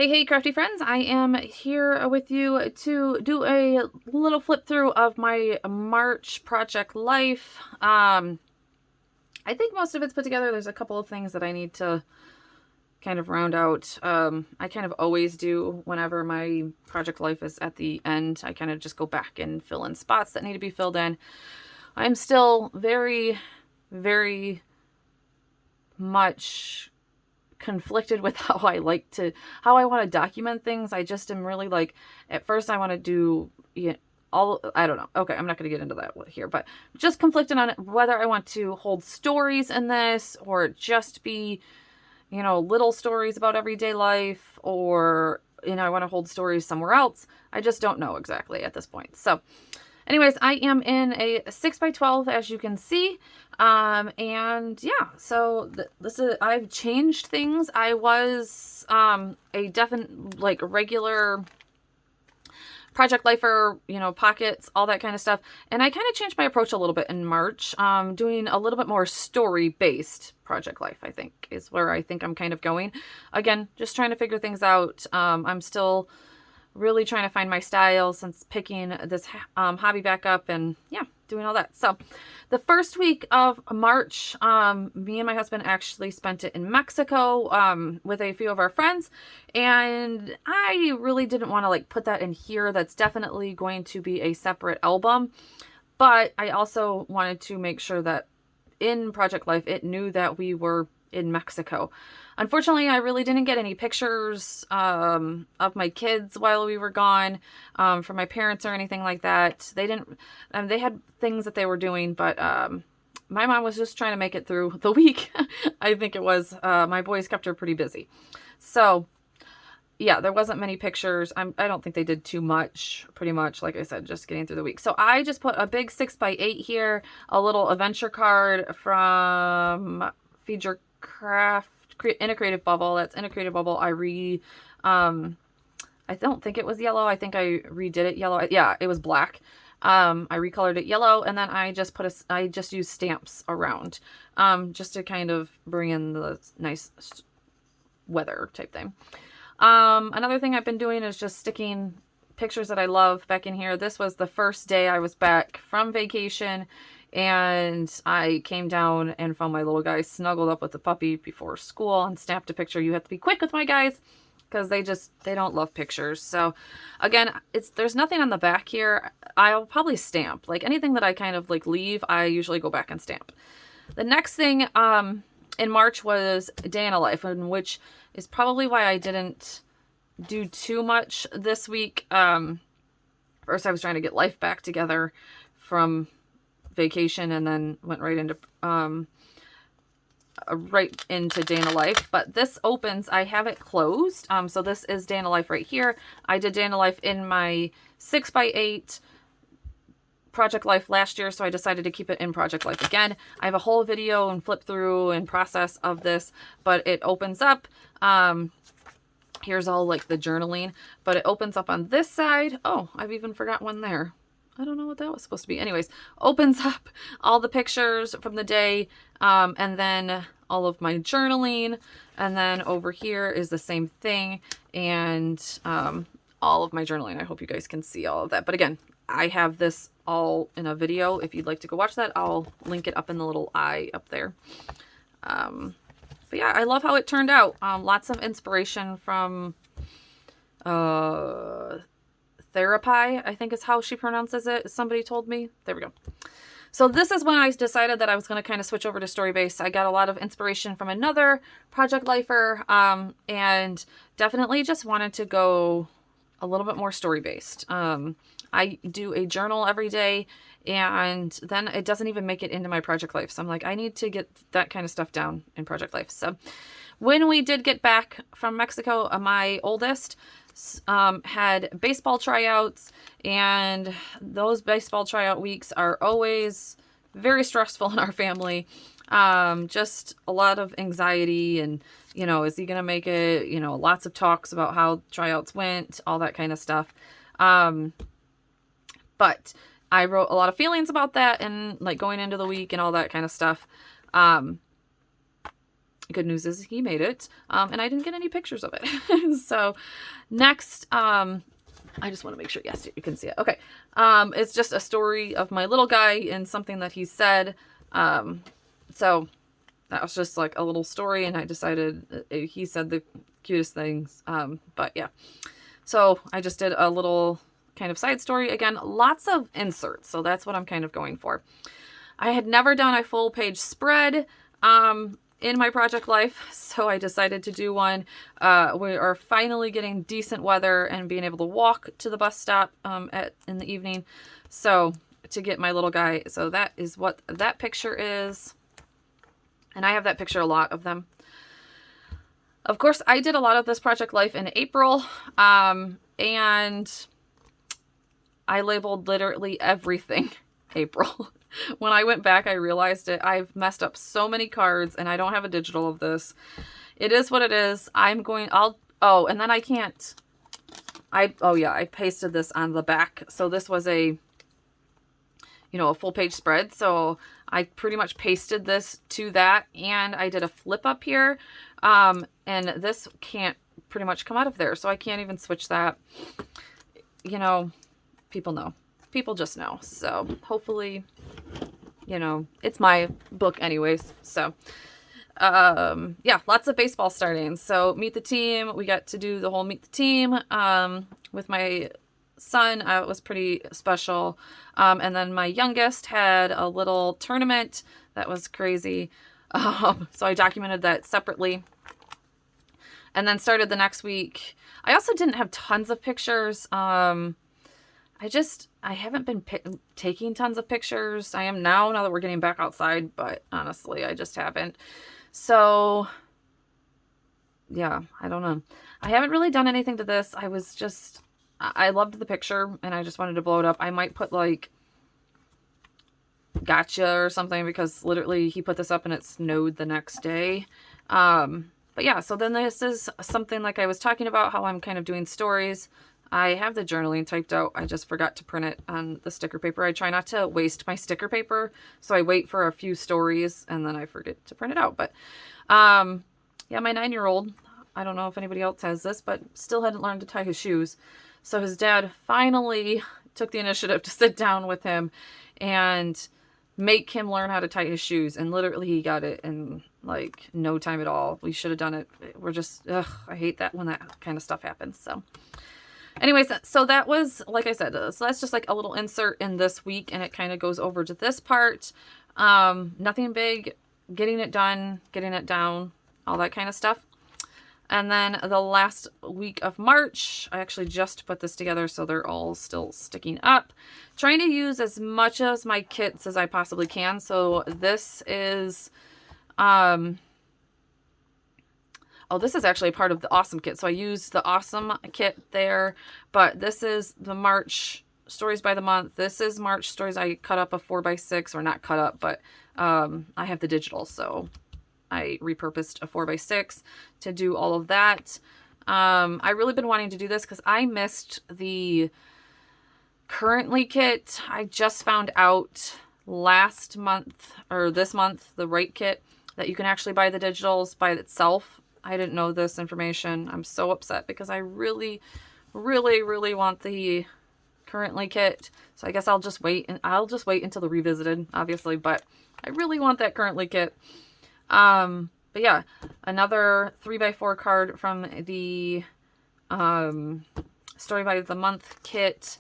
Hey, crafty friends. I am here with you to do a little flip through of my March project life. I think most of it's put together. There's a couple of things that I need to kind of round out. I kind of always do whenever my project life is at the end. I kind of just go back and fill in spots that need to be filled in. I'm still very, very much conflicted with how I want to document things. I just am really like, at first I want to do I don't know. Okay, I'm not going to get into that here, but just conflicted on whether I want to hold stories in this or just be, little stories about everyday life, or, I want to hold stories somewhere else. I just don't know exactly at this point. So anyways, I am in a 6x12, as you can see. And yeah, so I've changed things. I was, a definite, like, regular project lifer, pockets, all that kind of stuff. And I kind of changed my approach a little bit in March, doing a little bit more story-based project life, I think, is where I think I'm kind of going. Again, just trying to figure things out. I'm still really trying to find my style since picking this hobby back up, and yeah, doing all that. So the first week of March, me and my husband actually spent it in Mexico with a few of our friends, and I really didn't want to like put that in here. That's definitely going to be a separate album, but I also wanted to make sure that in Project Life it knew that we were in Mexico. Unfortunately, I really didn't get any pictures of my kids while we were gone, from my parents or anything like that. They didn't, they had things that they were doing, but my mom was just trying to make it through the week. I think it was, my boys kept her pretty busy. So yeah, there wasn't many pictures. I don't think they did too much, pretty much, like I said, just getting through the week. So I just put a big 6x8 here, a little adventure card from Feed Your Craft in a Creative Bubble. That's in a Creative Bubble. I don't think it was yellow. I think I redid it yellow. Yeah, it was black. I recolored it yellow, and then I just I just used stamps around, just to kind of bring in the nice weather type thing. Another thing I've been doing is just sticking pictures that I love back in here. This was the first day I was back from vacation, and I came down and found my little guy snuggled up with the puppy before school and snapped a picture. You have to be quick with my guys because they don't love pictures. So again, there's nothing on the back here. I'll probably stamp. Like anything that I kind of like leave, I usually go back and stamp. The next thing in March was Day in a Life, which is probably why I didn't do too much this week. First I was trying to get life back together from vacation, and then went right into Day in a Life. But this opens, I have it closed. So this is Day in a Life right here. I did Day in a Life in my 6x8 Project Life last year, so I decided to keep it in Project Life again. I have a whole video and flip through and process of this, but it opens up. Here's all like the journaling, but it opens up on this side. Oh, I've even forgot one there. I don't know what that was supposed to be. Anyways, opens up all the pictures from the day, and then all of my journaling. And then over here is the same thing, and all of my journaling. I hope you guys can see all of that. But again, I have this all in a video. If you'd like to go watch that, I'll link it up in the little eye up there. But yeah, I love how it turned out. Lots of inspiration from Therapy, I think is how she pronounces it. Somebody told me. There we go. So this is when I decided that I was going to kind of switch over to story-based. I got a lot of inspiration from another project lifer, and definitely just wanted to go a little bit more story-based. I do a journal every day, and then it doesn't even make it into my project life. So I'm like, I need to get that kind of stuff down in project life. So when we did get back from Mexico, my oldest had baseball tryouts, and those baseball tryout weeks are always very stressful in our family. Just a lot of anxiety, and is he gonna make it? Lots of talks about how tryouts went, all that kind of stuff. But I wrote a lot of feelings about that, and like going into the week and all that kind of stuff. good news is he made it, and I didn't get any pictures of it. So next, I just want to make sure, yes, you can see it. Okay. It's just a story of my little guy and something that he said. So that was just like a little story, and I decided he said the cutest things. But yeah, so I just did a little kind of side story. Again, lots of inserts. So that's what I'm kind of going for. I had never done a full page spread, in my project life, so I decided to do one. We are finally getting decent weather and being able to walk to the bus stop in the evening, so to get my little guy. So that is what that picture is, and I have that picture, a lot of them. Of course, I did a lot of this project life in April, and I labeled literally everything April. When I went back, I realized it. I've messed up so many cards, and I don't have a digital of this. It is what it is. Oh, and then I can't, oh yeah, I pasted this on the back. So this was a full page spread. So I pretty much pasted this to that, and I did a flip up here. And this can't pretty much come out of there. So I can't even switch that. People know. People just know. So hopefully, it's my book anyways. So, yeah, lots of baseball starting. So meet the team. We got to do the whole meet the team, with my son. It was pretty special. And then my youngest had a little tournament that was crazy. So I documented that separately, and then started the next week. I also didn't have tons of pictures. I haven't been taking tons of pictures. I am now that we're getting back outside, but honestly, I just haven't. So yeah, I don't know. I haven't really done anything to this. I loved the picture, and I just wanted to blow it up. I might put like gotcha or something, because literally he put this up and it snowed the next day. But yeah, so then this is something like I was talking about, how I'm kind of doing stories. I have the journaling typed out. I just forgot to print it on the sticker paper. I try not to waste my sticker paper, so I wait for a few stories and then I forget to print it out. But yeah, my 9-year-old, I don't know if anybody else has this, but still hadn't learned to tie his shoes. So his dad finally took the initiative to sit down with him and make him learn how to tie his shoes. And literally he got it in like no time at all. We should have done it. We're just, I hate that when that kind of stuff happens. So anyways, so that was, like I said, so that's just like a little insert in this week, and it kind of goes over to this part. Nothing big, getting it done, getting it down, all that kind of stuff. And then the last week of March, I actually just put this together, so they're all still sticking up. Trying to use as much of my kits as I possibly can. So this is, oh, this is actually part of the Awesome kit. So I used the Awesome kit there, but this is the March stories by the month. This is March stories. I cut up a 4x6, or not cut up, but I have the digital, so I repurposed a 4x6 to do all of that. I really been wanting to do this because I missed the Currently kit. I just found out last month, or this month, the right kit, that you can actually buy the digitals by itself. I didn't know this information. I'm so upset because I really, really, really want the Currently kit. So I guess I'll just wait, and I'll just wait until the Revisited, obviously, but I really want that Currently kit. But yeah, another 3x4 card from the Story by the Month kit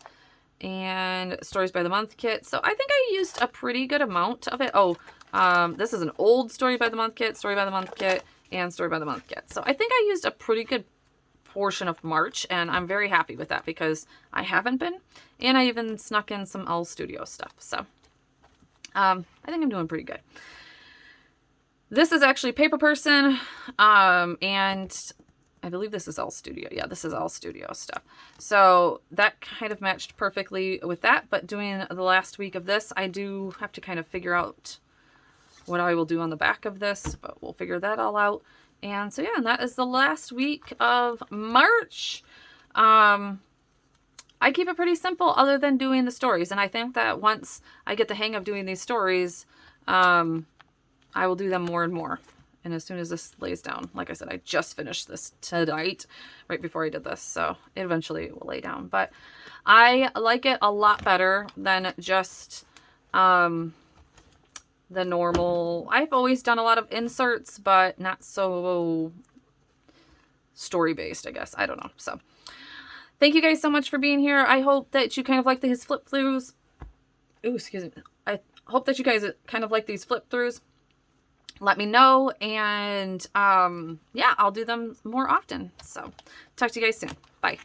and Stories by the Month kit. So I think I used a pretty good amount of it. Oh, this is an old Story by the Month kit, Story by the Month kit, and Story by the Month kit. So I think I used a pretty good portion of March, and I'm very happy with that because I haven't been. And I even snuck in some Elle Studio stuff. So I think I'm doing pretty good. This is actually Paper Person, and I believe this is Elle Studio. Yeah, this is Elle Studio stuff. So that kind of matched perfectly with that, but doing the last week of this, I do have to kind of figure out what I will do on the back of this, but we'll figure that all out. And so yeah, and that is the last week of March. I keep it pretty simple other than doing the stories, and I think that once I get the hang of doing these stories, I will do them more and more. And as soon as this lays down, like I said, I just finished this tonight, right before I did this. So it eventually will lay down. But I like it a lot better than just the normal. I've always done a lot of inserts, but not so story-based, I guess. I don't know. So thank you guys so much for being here. I hope that you kind of like these flip throughs. Ooh, excuse me. I hope that you guys kind of like these flip throughs. Let me know, and yeah, I'll do them more often. So talk to you guys soon. Bye.